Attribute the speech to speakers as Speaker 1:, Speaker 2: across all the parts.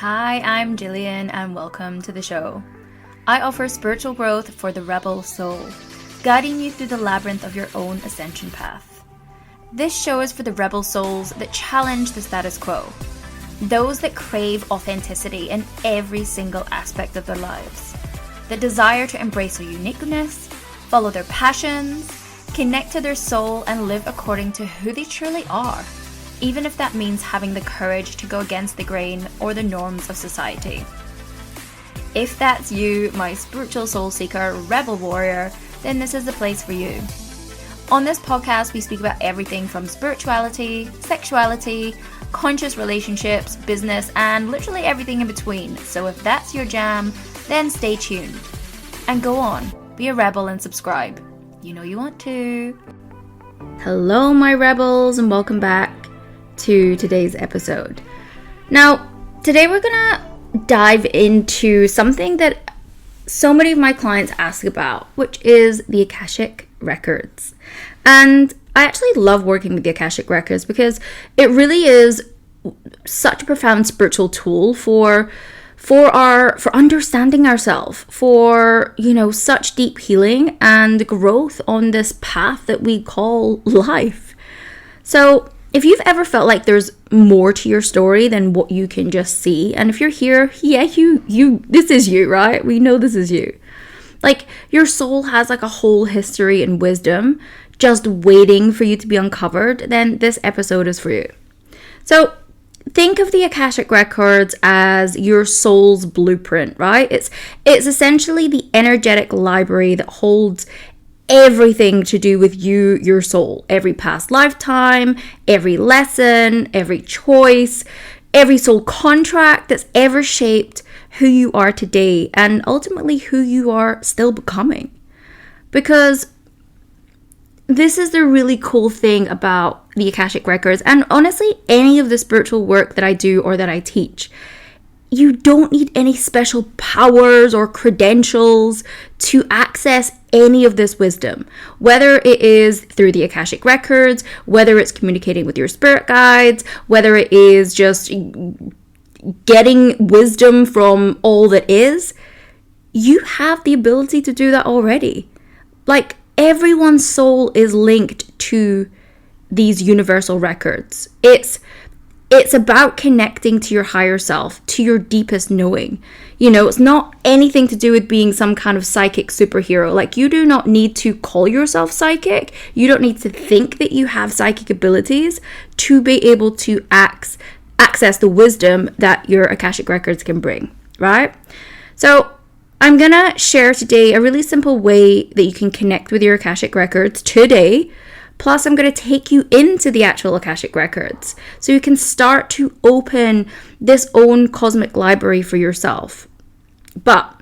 Speaker 1: Hi, I'm Gillian and welcome to the show. I offer spiritual growth for the rebel soul, guiding you through the labyrinth of your own ascension path. This show is for the rebel souls that challenge the status quo, those that crave authenticity in every single aspect of their lives, that desire to embrace their uniqueness, follow their passions, connect to their soul and live according to who they truly are, even if that means having the courage to go against the grain or the norms of society. If that's you, my spiritual soul seeker, rebel warrior, then this is the place for you. On this podcast, we speak about everything from spirituality, sexuality, conscious relationships, business, and literally everything in between. So if that's your jam, then stay tuned. And go on, be a rebel and subscribe. You know you want to. Hello, my rebels, and welcome back to today's episode. Now, today we're gonna dive into something that so many of my clients ask about, which is the Akashic Records. And I actually love working with the Akashic Records because it really is such a profound spiritual tool for understanding ourselves, for, such deep healing and growth on this path that we call life. So if you've ever felt like there's more to your story than what you can just see, and if you're here, this is you, right? We know this is you. Like, your soul has like a whole history and wisdom just waiting for you to be uncovered, then this episode is for you. So think of the Akashic Records as your soul's blueprint, right? It's essentially the energetic library that holds everything to do with you, your soul, every past lifetime, every lesson, every choice, every soul contract that's ever shaped who you are today and ultimately who you are still becoming. Because this is the really cool thing about the Akashic Records, and honestly, any of the spiritual work that I do or that I teach. You don't need any special powers or credentials to access any of this wisdom, whether it is through the Akashic Records, whether it's communicating with your spirit guides, whether it is just getting wisdom from all that is. You have the ability to do that already. Like, everyone's soul is linked to these universal records. It's about connecting to your higher self, to your deepest knowing. It's not anything to do with being some kind of psychic superhero. Like, you do not need to call yourself psychic. You don't need to think that you have psychic abilities to be able to access the wisdom that your Akashic Records can bring, right? So I'm gonna share today a really simple way that you can connect with your Akashic Records today. Plus, I'm going to take you into the actual Akashic Records so you can start to open this own cosmic library for yourself. But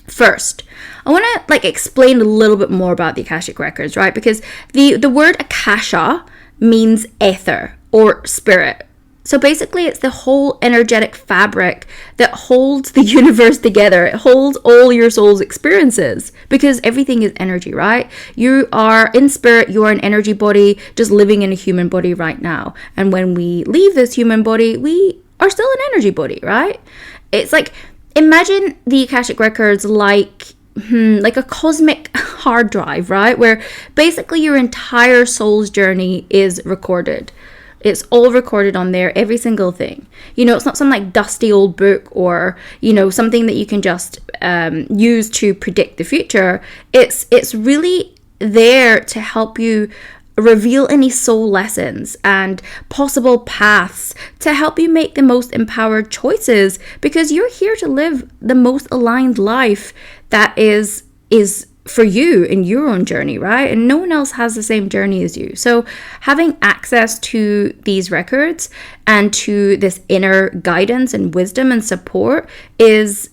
Speaker 1: first, I want to explain a little bit more about the Akashic Records, right? Because the word Akasha means ether or spirit. So basically, it's the whole energetic fabric that holds the universe together. It holds all your soul's experiences because everything is energy, right? You are in spirit, you are an energy body just living in a human body right now. And when we leave this human body, we are still an energy body, right? It's like, imagine the Akashic Records like a cosmic hard drive, right? Where basically your entire soul's journey is recorded. It's all recorded on there, every single thing. It's not some dusty old book or, something that you can just use to predict the future. It's really there to help you reveal any soul lessons and possible paths to help you make the most empowered choices, because you're here to live the most aligned life that is for you in your own journey, right? And no one else has the same journey as you. So having access to these records and to this inner guidance and wisdom and support is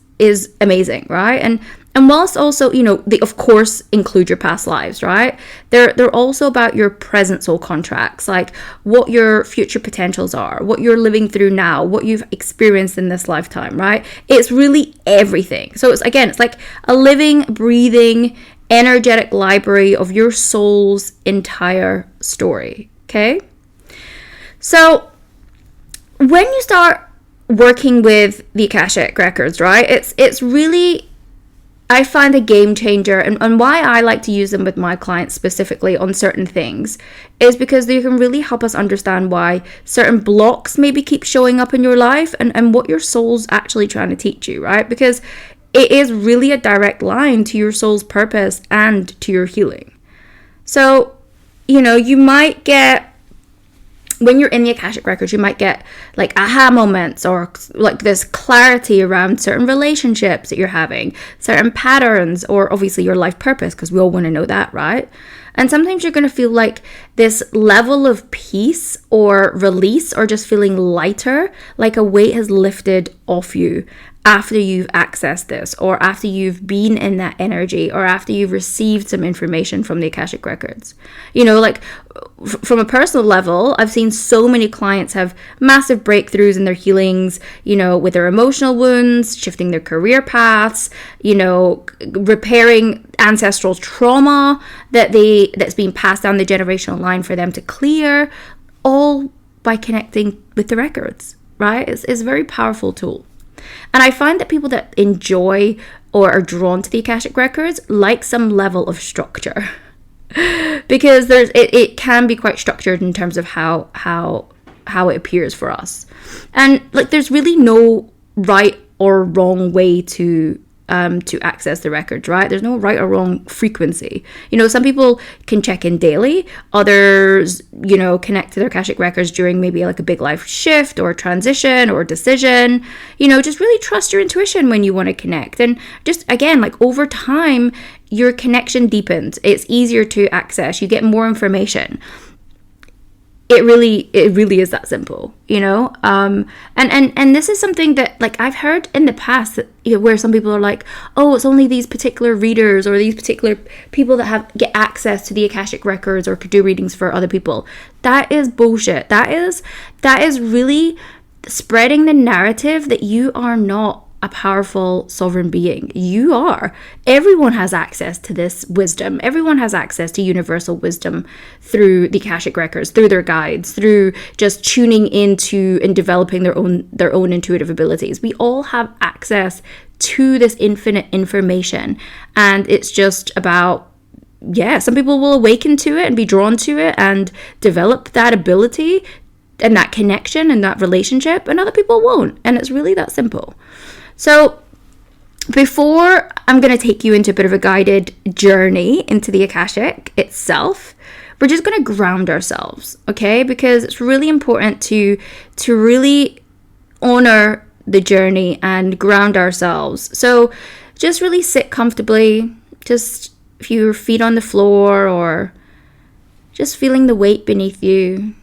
Speaker 1: amazing, right? And whilst also, they of course include your past lives, right? They're also about your present soul contracts, like what your future potentials are, what you're living through now, what you've experienced in this lifetime, right? It's really everything. So it's like a living, breathing, energetic library of your soul's entire story, okay? So when you start working with the Akashic Records, right? It's really, I find, a game changer, and why I like to use them with my clients specifically on certain things is because they can really help us understand why certain blocks maybe keep showing up in your life, and what your soul's actually trying to teach you, right? Because it is really a direct line to your soul's purpose and to your healing. So, you might get, when you're in the Akashic Records, you might get like aha moments, or like this clarity around certain relationships that you're having, certain patterns, or obviously your life purpose, because we all want to know that, right? And sometimes you're going to feel like this level of peace or release, or just feeling lighter, like a weight has lifted off you after you've accessed this, or after you've been in that energy, or after you've received some information from the Akashic Records. Like from a personal level, I've seen so many clients have massive breakthroughs in their healings, with their emotional wounds, shifting their career paths, repairing ancestral trauma that's been passed down the generational line for them to clear, all by connecting with the records, right? It's a very powerful tool. And I find that people that enjoy or are drawn to the Akashic Records like some level of structure, because it can be quite structured in terms of how it appears for us. And like, there's really no right or wrong way to access the records, right? There's no right or wrong frequency. Some people can check in daily. Others, connect to their Akashic Records during maybe like a big life shift or transition or decision. Just really trust your intuition when you want to connect. And just, again, like over time, your connection deepens. It's easier to access. You get more information. It really is that simple, and this is something that, like, I've heard in the past that, where some people are like, oh, it's only these particular readers or these particular people that get access to the Akashic Records or could do readings for other people. That is bullshit. That is really spreading the narrative that you are not a powerful sovereign being. You are. Everyone has access to this wisdom. Everyone has access to universal wisdom through the Akashic Records, through their guides, through just tuning into and developing their own intuitive abilities. We all have access to this infinite information, and it's just about, some people will awaken to it and be drawn to it and develop that ability and that connection and that relationship, and other people won't. And it's really that simple. So before I'm going to take you into a bit of a guided journey into the Akashic itself, we're just going to ground ourselves, okay? Because it's really important to really honor the journey and ground ourselves. So just really sit comfortably, just a few feet on the floor, or just feeling the weight beneath you.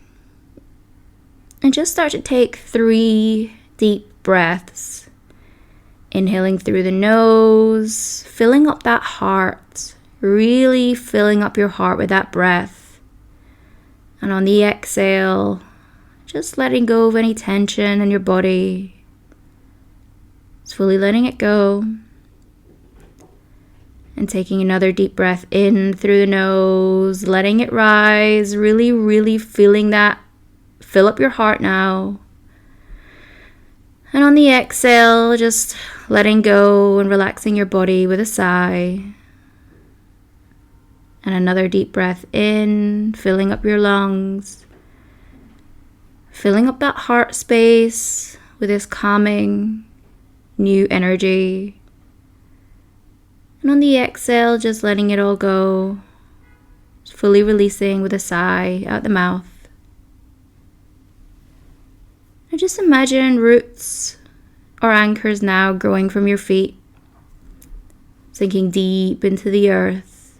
Speaker 1: And just start to take 3 deep breaths. Inhaling through the nose, filling up that heart, really filling up your heart with that breath. And on the exhale, just letting go of any tension in your body. Just fully letting it go. And taking another deep breath in through the nose, letting it rise, really, really feeling that fill up your heart now. And on the exhale, just letting go and relaxing your body with a sigh. And another deep breath in, filling up your lungs. Filling up that heart space with this calming, new energy. And on the exhale, just letting it all go. Just fully releasing with a sigh out the mouth. And just imagine roots or anchors now growing from your feet, sinking deep into the earth,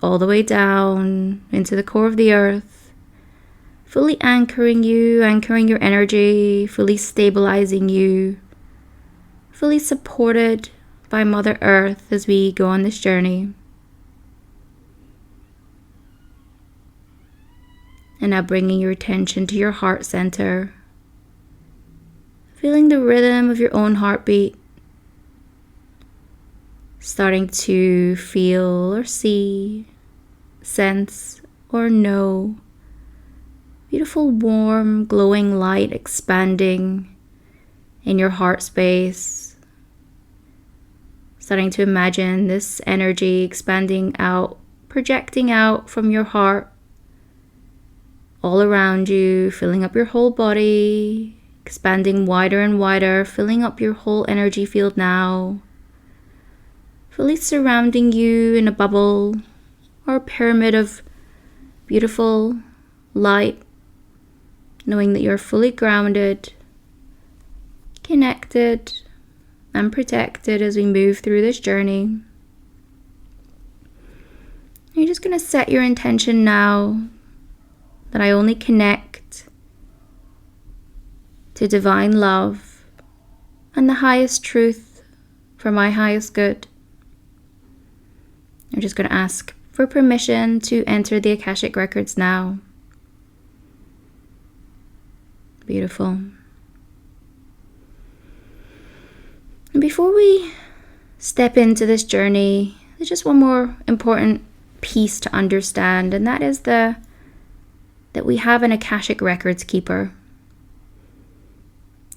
Speaker 1: all the way down into the core of the earth, fully anchoring you, anchoring your energy, fully stabilizing you, fully supported by Mother Earth as we go on this journey. And now bringing your attention to your heart center, feeling the rhythm of your own heartbeat, starting to feel or see, sense or know beautiful, warm, glowing light expanding in your heart space. Starting to imagine this energy expanding out, projecting out from your heart, all around you, filling up your whole body, expanding wider and wider, filling up your whole energy field now, fully surrounding you in a bubble or a pyramid of beautiful light, knowing that you're fully grounded, connected, and protected as we move through this journey. You're just going to set your intention now that I only connect to divine love and the highest truth for my highest good. I'm just going to ask for permission to enter the Akashic Records now. Beautiful. And before we step into this journey, there's just one more important piece to understand, and that is that we have an Akashic Records Keeper.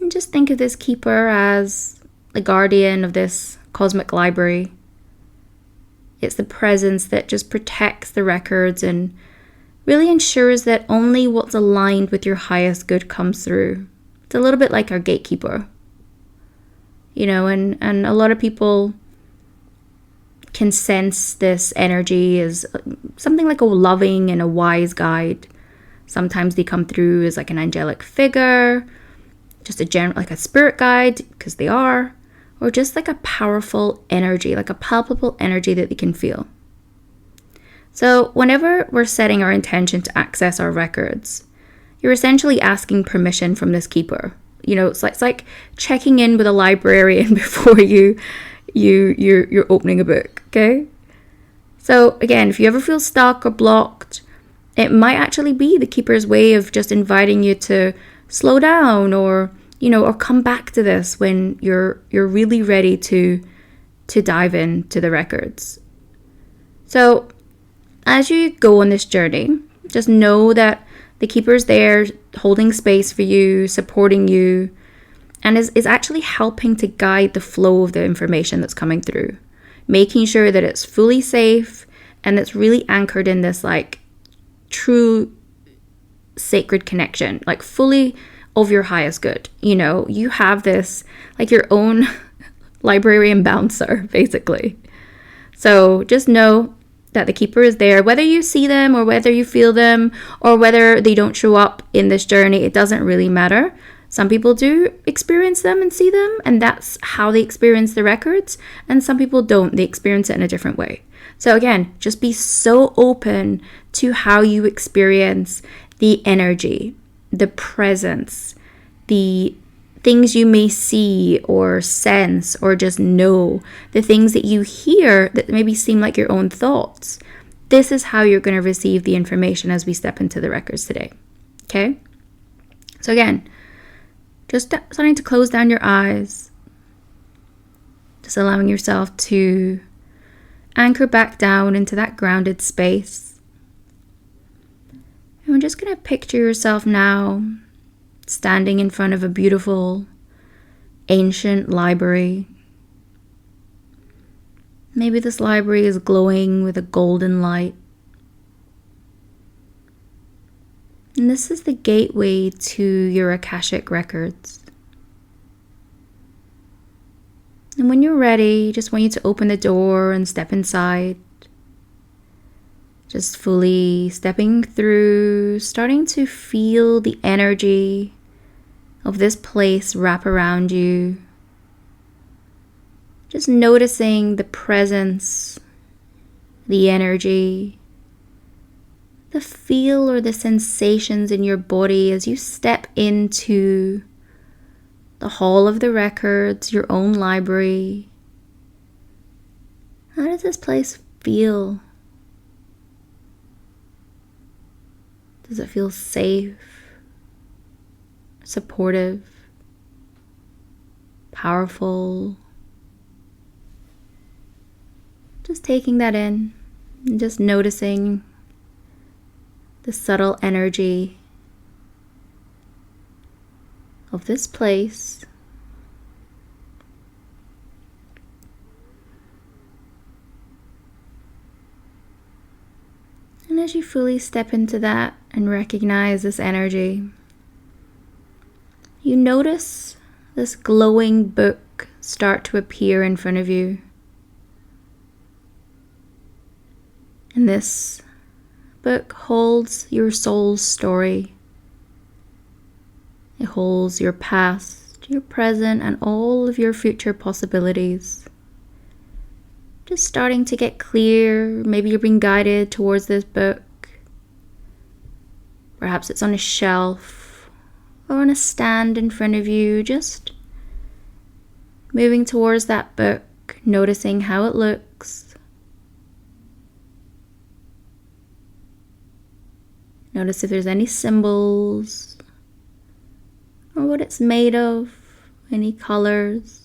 Speaker 1: And just think of this keeper as the guardian of this cosmic library. It's the presence that just protects the records and really ensures that only what's aligned with your highest good comes through. It's a little bit like our gatekeeper. You know, and a lot of people can sense this energy as something like a loving and a wise guide. Sometimes they come through as like an angelic figure, just like a spirit guide, because they are, or just like a powerful energy, like a palpable energy that they can feel. So whenever we're setting our intention to access our records, you're essentially asking permission from this keeper. You know, it's like checking in with a librarian before you're opening a book, okay? So again, if you ever feel stuck or blocked, it might actually be the keeper's way of just inviting you to slow down, or or come back to this when you're really ready to dive into the records. So as you go on this journey, just know that the keeper's there holding space for you, supporting you, and is actually helping to guide the flow of the information that's coming through, making sure that it's fully safe and it's really anchored in this like true sacred connection, like fully of your highest good. You have this like your own librarian bouncer, basically. So just know that the keeper is there, whether you see them or whether you feel them or whether they don't show up in this journey. It doesn't really matter. Some people do experience them and see them, and that's how they experience the records, and some people don't. They experience it in a different way. So again, just be so open to how you experience the energy, the presence, the things you may see or sense or just know, the things that you hear that maybe seem like your own thoughts. This is how you're going to receive the information as we step into the records today. Okay? So again, just starting to close down your eyes, just allowing yourself to anchor back down into that grounded space. And we're just going to picture yourself now standing in front of a beautiful ancient library. Maybe this library is glowing with a golden light. And this is the gateway to your Akashic Records. And when you're ready, just want you to open the door and step inside. Just fully stepping through, starting to feel the energy of this place wrap around you. Just noticing the presence, the energy, the feel or the sensations in your body as you step into the hall of the records, your own library. How does this place feel? Does it feel safe, supportive, powerful? Just taking that in and just noticing the subtle energy of this place as you fully step into that and recognize this energy, you notice this glowing book start to appear in front of you. And this book holds your soul's story. It holds your past, your present, and all of your future possibilities. Just starting to get clear. Maybe you're being guided towards this book. Perhaps it's on a shelf or on a stand in front of you. Just moving towards that book, noticing how it looks. Notice if there's any symbols or what it's made of, any colors.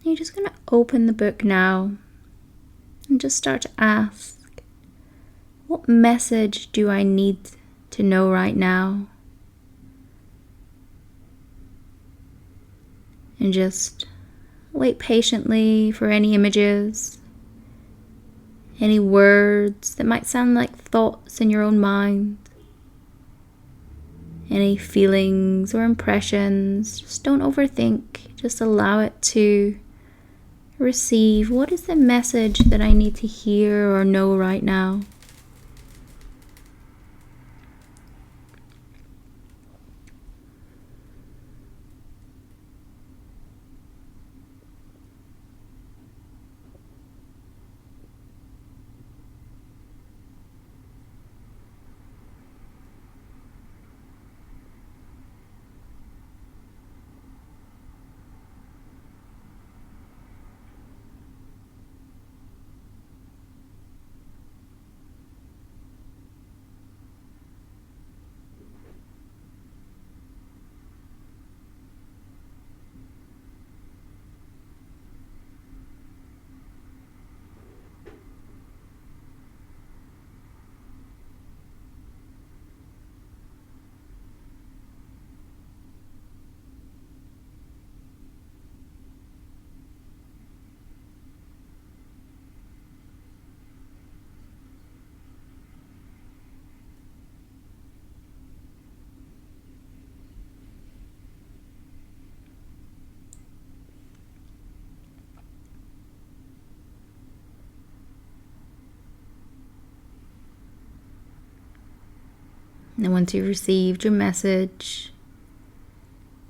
Speaker 1: You're just going to open the book now and just start to ask, what message do I need to know right now? And just wait patiently for any images, any words that might sound like thoughts in your own mind, any feelings or impressions. Just don't overthink, just allow it to receive. What is the message that I need to hear or know right now? And once you've received your message,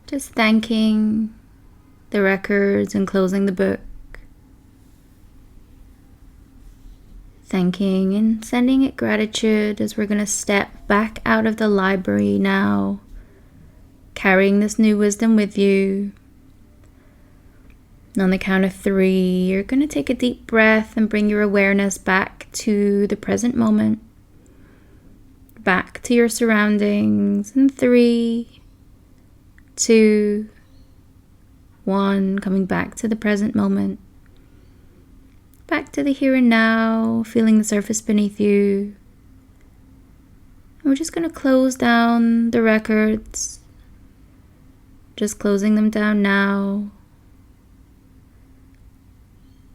Speaker 1: just thanking the records and closing the book. Thanking and sending it gratitude as we're going to step back out of the library now, carrying this new wisdom with you. And on the count of 3, you're going to take a deep breath and bring your awareness back to the present moment. Back to your surroundings in 3, 2, 1, coming back to the present moment. Back to the here and now, feeling the surface beneath you. And we're just going to close down the records. Just closing them down now.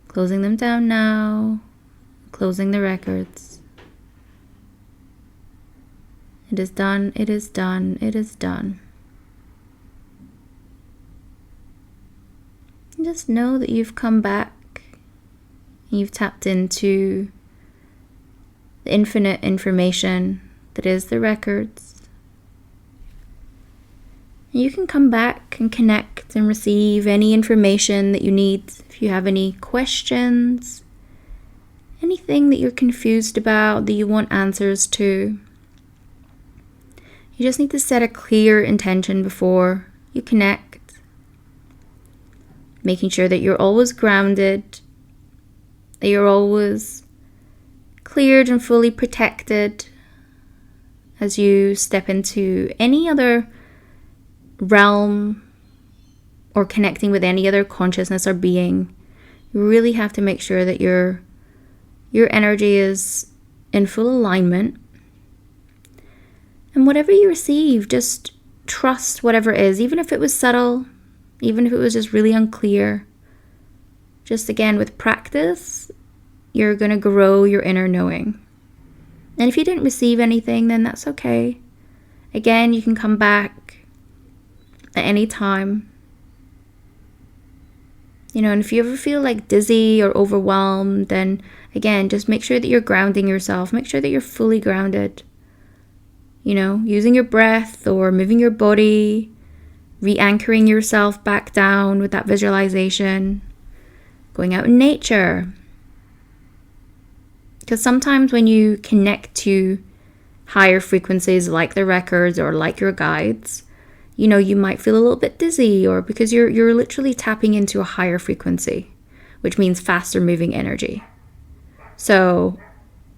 Speaker 1: Closing them down now. Closing the records. It is done, it is done, it is done. And just know that you've come back. You've tapped into the infinite information that is the records. You can come back and connect and receive any information that you need. If you have any questions, anything that you're confused about, that you want answers to, you just need to set a clear intention before you connect. Making sure that you're always grounded, that you're always cleared and fully protected as you step into any other realm or connecting with any other consciousness or being. You really have to make sure that your energy is in full alignment And whatever you receive, just trust whatever it is, even if it was subtle, even if it was just really unclear. Just again, with practice, you're going to grow your inner knowing. And if you didn't receive anything, then that's okay. Again, you can come back at any time. And if you ever feel like dizzy or overwhelmed, then again, just make sure that you're grounding yourself. Make sure that you're fully grounded. Using your breath or moving your body, re-anchoring yourself back down with that visualization, going out in nature. Because sometimes when you connect to higher frequencies like the records or like your guides, you might feel a little bit dizzy, or because you're literally tapping into a higher frequency, which means faster moving energy. So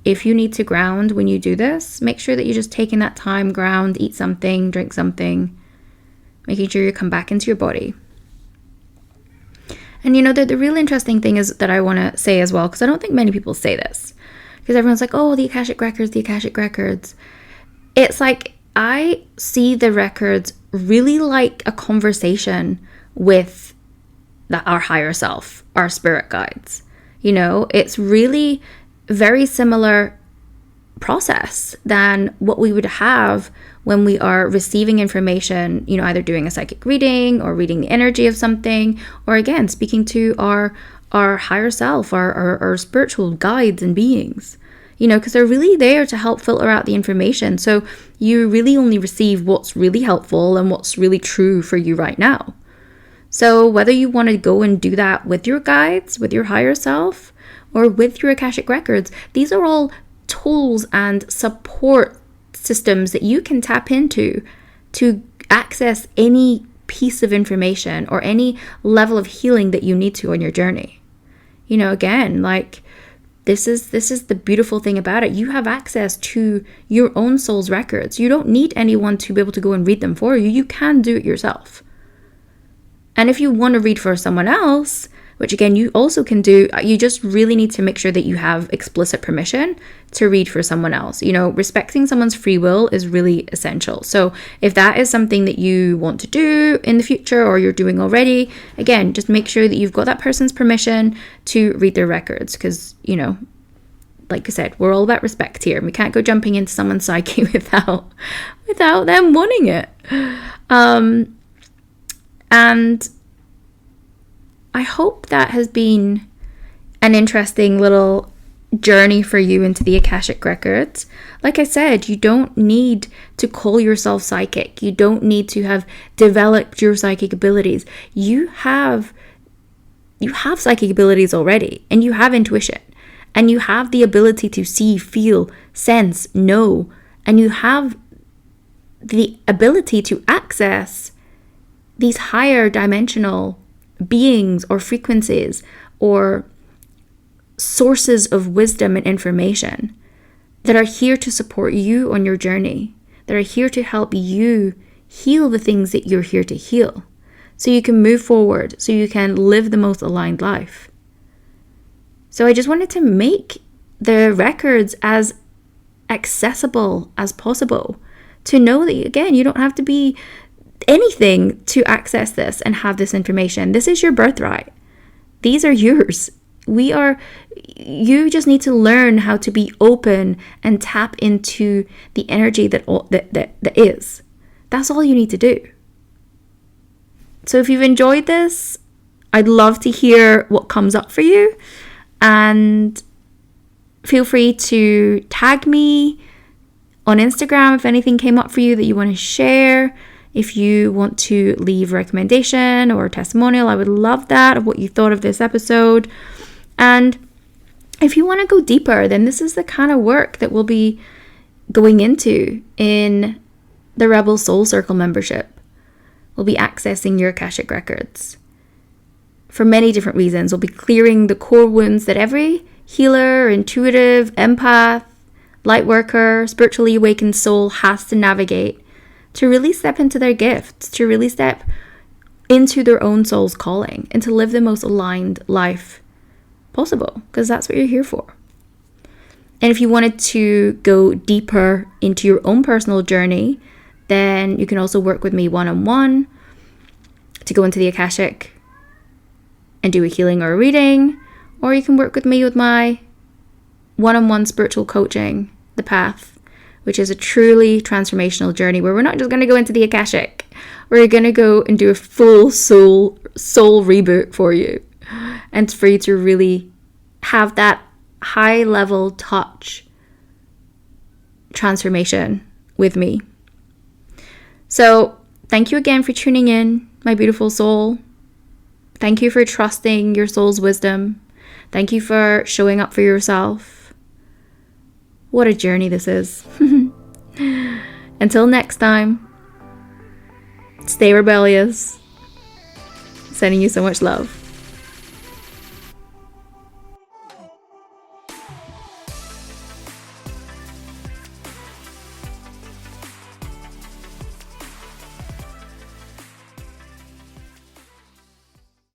Speaker 1: if you need to ground when you do this, make sure that you're just taking that time, ground, eat something, drink something, making sure you come back into your body. And the real interesting thing is that I want to say as well, because I don't think many people say this, because everyone's like, oh, the Akashic Records, the Akashic Records. It's like, I see the records really like a conversation with our higher self, our spirit guides. It's really very similar process than what we would have when we are receiving information, either doing a psychic reading or reading the energy of something, or again, speaking to our higher self, our spiritual guides and beings, because they're really there to help filter out the information. So you really only receive what's really helpful and what's really true for you right now. So whether you want to go and do that with your guides, with your higher self, or with your Akashic Records, these are all tools and support systems that you can tap into to access any piece of information or any level of healing that you need to on your journey. Again, like this is the beautiful thing about it. You have access to your own soul's records. You don't need anyone to be able to go and read them for you. You can do it yourself. And if you want to read for someone else, which again, you also can do, you just really need to make sure that you have explicit permission to read for someone else. Respecting someone's free will is really essential. So if that is something that you want to do in the future or you're doing already, again, just make sure that you've got that person's permission to read their records. Because, like I said, we're all about respect here. And we can't go jumping into someone's psyche without them wanting it. And I hope that has been an interesting little journey for you into the Akashic Records. Like I said, you don't need to call yourself psychic. You don't need to have developed your psychic abilities. You have psychic abilities already, and you have intuition, and you have the ability to see, feel, sense, know, and you have the ability to access these higher dimensional beings or frequencies or sources of wisdom and information that are here to support you on your journey, that are here to help you heal the things that you're here to heal, so you can move forward, so you can live the most aligned life. So I just wanted to make the records as accessible as possible, to know that, again, you don't have to be anything to access this and have this information. This is your birthright. These are yours. You just need to learn how to be open and tap into the energy that is. That's all you need to do. So if you've enjoyed this, I'd love to hear what comes up for you, and feel free to tag me on Instagram if anything came up for you that you want to share. If you want to leave a recommendation or a testimonial, I would love that, of what you thought of this episode. And if you want to go deeper, then this is the kind of work that we'll be going into in the Rebel Soul Circle membership. We'll be accessing your Akashic Records for many different reasons. We'll be clearing the core wounds that every healer, intuitive, empath, light worker, spiritually awakened soul has to navigate to really step into their gifts, to really step into their own soul's calling, and to live the most aligned life possible, because that's what you're here for. And if you wanted to go deeper into your own personal journey, then you can also work with me one-on-one to go into the Akashic and do a healing or a reading, or you can work with me with my one-on-one spiritual coaching, The Path, which is a truly transformational journey where we're not just going to go into the Akashic, we're going to go and do a full soul reboot for you, and for you to really have that high level touch transformation with me. So thank you again for tuning in, my beautiful soul. Thank you for trusting your soul's wisdom. Thank you for showing up for yourself. What a journey this is. Until next time, stay rebellious. Sending you so much love.